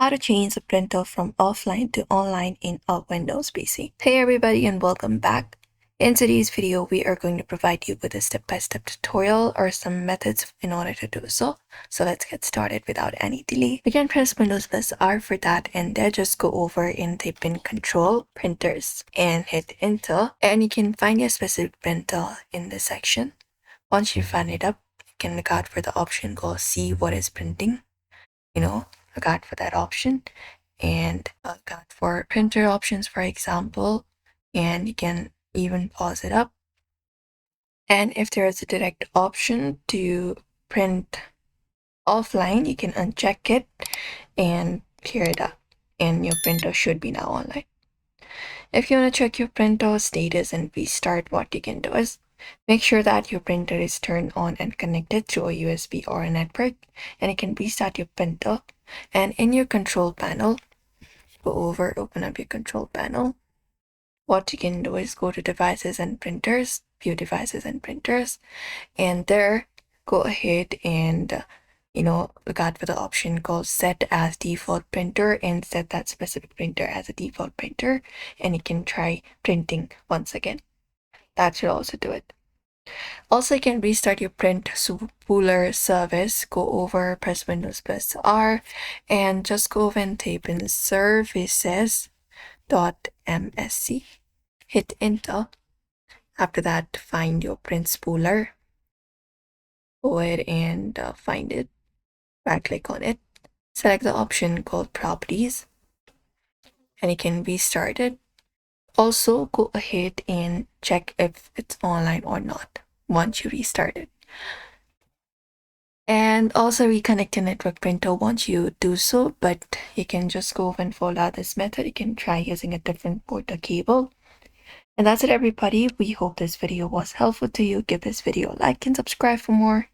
how to change the printer from offline to online in a Windows PC. Hey everybody and welcome back. In today's video, we are going to provide you with a step-by-step tutorial or some methods in order to do so. So let's get started without any delay. You can press Windows plus R for that and then just go over and type in Control Printers and hit Enter, and you can find your specific printer in this section. Once you find it up, you can look out for the option called See What is Printing. Look out for that option and look out for printer options, for example, and you can even pause it up. And if there is a direct option to print offline, you can uncheck it and clear it up, and your printer should be now online. If you want to check your printer status and restart, what you can do is make sure that your printer is turned on and connected through a USB or a network, and you can restart your printer. And in your control panel, open up your control panel. What you can do is go to devices and printers, view devices and printers, and there go ahead and look out for the option called set as default printer and set that specific printer as a default printer, and you can try printing once again. That should also do it. Also, you can restart your Print Spooler service. Go over, press Windows plus R, and just go over and type in services.msc. Hit Enter. After that, find your Print Spooler. Go ahead and find it. Right-click on it. Select the option called Properties, and you can restart it. Also, go ahead and check if it's online or not once you restart it. And also reconnect your network printer once you do so, but you can just go and follow out this method. You can try using a different port or cable. And that's it, everybody. We hope this video was helpful to you. Give this video a like and subscribe for more.